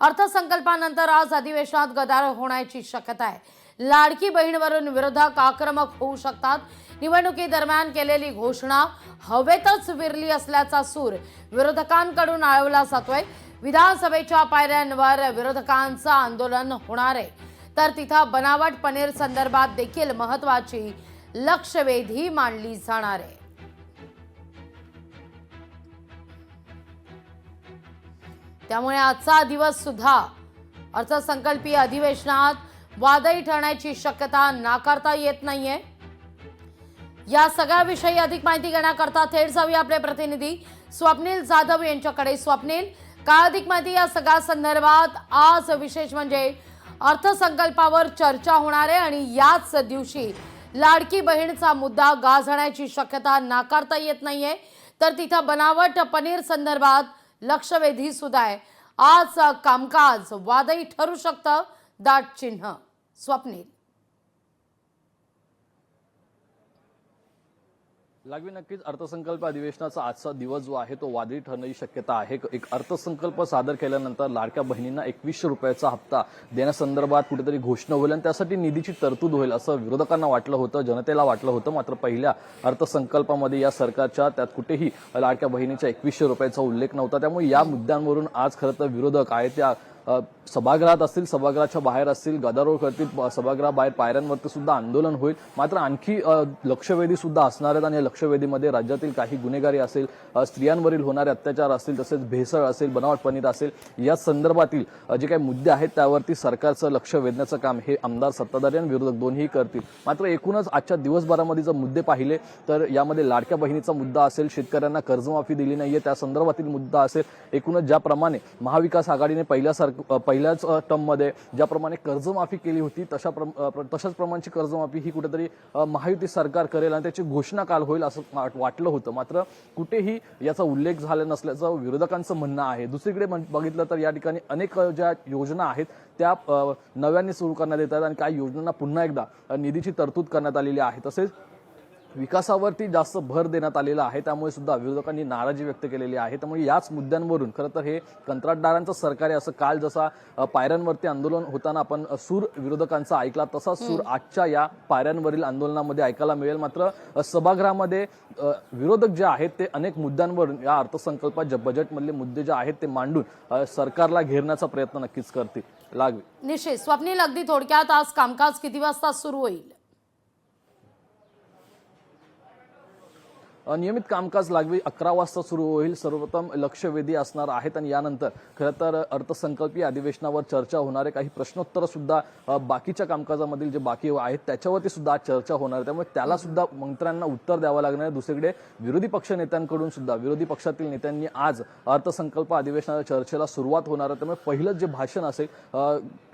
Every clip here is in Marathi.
अर्थसंकल्पानंतर आज अधिवेशनात गदारोळ होण्याची शक्यता आहे। लाडकी बहीणवरून विरोधक आक्रमक होऊ शकतात। निवडणुकीदरम्यान केलेली घोषणा हवेतच विरली असल्याचा सूर विरोधकांकडून आळवला जातोय। विधानसभेच्या पायऱ्यांवर विरोधकांचं आंदोलन होणार आहे, तर तिथं बनावट पनीर संदर्भात देखील महत्त्वाची लक्षवेधी मांडली जाणार आहे। त्यामुळे आजचा दिवस सुद्धा अर्थसंकल्पीय अधिवेशनात वादळी ठरण्याची शक्यता नाकारता येत नाहीये। या सगळ्या विषयी अधिक माहिती घेण्याकरता थेट जाऊया आपले प्रतिनिधी स्वप्नील जाधव यांच्याकडे। स्वप्नील, काय अधिक माहिती या सगळ्या संदर्भात? आज विशेष म्हणजे अर्थसंकल्पावर चर्चा होणार आहे आणि याच दिवशी लाडकी बहीणचा मुद्दा गाजण्याची शक्यता नाकारता येत नाहीये, तर तिथं बनावट पनीर संदर्भात लक्षवेधी सुद्धा आहे। आज कामकाज वादळी ठरू शकतं, दाट चिन्ह। स्वप्नील, लागवी नक्कीच अर्थसंकल्प अधिवेशनाचा आजचा दिवस जो आहे तो वादळी ठरण्याची शक्यता आहे। एक अर्थसंकल्प सादर केल्यानंतर लाडक्या बहिणींना 2100 रुपयाचा हप्ता देण्यासंदर्भात कुठेतरी घोषणा होईल आणि त्यासाठी निधीची तरतूद होईल असं विरोधकांना वाटलं होतं, जनतेला वाटलं होतं। मात्र पहिल्या अर्थसंकल्पामध्ये या सरकारच्या त्यात कुठेही लाडक्या बहिणीच्या 2100 रुपयाचा उल्लेख नव्हता। त्यामुळे या मुद्द्यांवरून आज खरं तर विरोधक आहेत त्या सभागृहात असतील, सभागृहाच्या बाहेर असतील, गदारोळ करतील, सभागृहाबाहेर पायऱ्यांवरती सुद्धा आंदोलन होईल। मात्र आणखी लक्षवेधी सुद्धा असणार आहेत आणि या लक्षवेधीमध्ये राज्यातील काही गुन्हेगारी असेल, स्त्रियांवरील होणारे अत्याचार असतील, तसेच भेसळ असेल, बनावट पनीर असेल, या संदर्भातील जे काही मुद्दे आहेत त्यावरती सरकारचं लक्ष वेधण्याचं काम हे आमदार, सत्ताधारी आणि विरोधक दोन्ही करतील। मात्र एकूणच आजच्या दिवसभरामध्ये जर मुद्दे पाहिले तर यामध्ये लाडक्या बहिणीचा मुद्दा असेल, शेतकऱ्यांना कर्जमाफी दिली नाहीये त्या संदर्भातील मुद्दा असेल, एकूणच ज्याप्रमाणे महाविकास आघाडीने पहिल्याच टर्ममध्ये ज्याप्रमाणे कर्जमाफी केली होती तशाच प्रमाणची कर्जमाफी ही कुठेतरी महायुती सरकार करेल आणि त्याची घोषणा काल होईल असं वाटलं होतं। मात्र कुठेही याचा उल्लेख झाला नसल्याचं विरोधकांचं म्हणणं आहे। दुसरीकडे बघितलं तर या ठिकाणी अनेक ज्या योजना आहेत त्या नव्याने सुरू करण्यात येतात आणि काही योजनांना पुन्हा एकदा निधीची तरतूद करण्यात आलेली आहे। तसेच विकासावरती जास्त भर देण्यात आलेला आहे, त्यामुळे सुद्धा विरोधकांनी नाराजी व्यक्त केलेली आहे। त्यामुळे याच मुद्द्यांवरून खरं तर हे कंत्राटदारांचं सरकार आहे असं काल जसा पायऱ्यांवरती आंदोलन होताना आपण सूर विरोधकांचा ऐकला तसा सूर आजच्या या पायऱ्यांवरील आंदोलनामध्ये ऐकायला मिळेल। मात्र सभागृहामध्ये विरोधक जे आहेत ते अनेक मुद्द्यांवरून या अर्थसंकल्पात जे बजेटमधले मुद्दे जे आहेत ते मांडून सरकारला घेरण्याचा प्रयत्न नक्कीच करतील। लागवी निश्चित। स्वप्नील, अगदी थोडक्यात आज कामकाज किती वाजता सुरू होईल? नियमित कामकाज लागवी 11 वाजता सुरू होईल। सर्वप्रथम लक्षवेधी असणार आहेत आणि यानंतर खरं तर अर्थसंकल्पीय अधिवेशनावर चर्चा होणार आहे। काही प्रश्नोत्तर सुद्धा बाकीच्या कामकाजामधील जे बाकी आहेत त्याच्यावरती सुद्धा चर्चा होणार आहे, त्यामुळे त्याला सुद्धा मंत्र्यांना उत्तर द्यावं लागणार आहे। दुसरीकडे विरोधी पक्ष नेत्यांकडून सुद्धा विरोधी पक्षातील नेत्यांनी आज अर्थसंकल्प अधिवेशनाच्या चर्चेला सुरुवात होणार आहे। त्यामुळे पहिलं जे भाषण असेल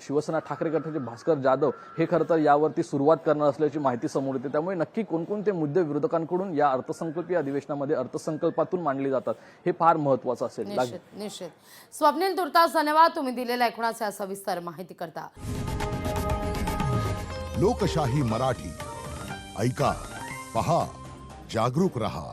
शिवसेना ठाकरे गटाचे भास्कर जाधव हे खरं तर यावरती सुरुवात करणार असल्याची माहिती समोर येते। त्यामुळे नक्की कोणकोणते मुद्दे विरोधकांकडून या अर्थसंकल्पीय अधिवेशनामध्ये अर्थसंकल्पातून मांडले जातात हे फार महत्त्वाचं असेल। निश्चित। स्वप्नील, तुर्तास धन्यवाद तुम्ही दिलेल्या एकूणाच्या सविस्तर माहिती करता। लोकशाही मराठी ऐका, पहा, जागरूक रहा।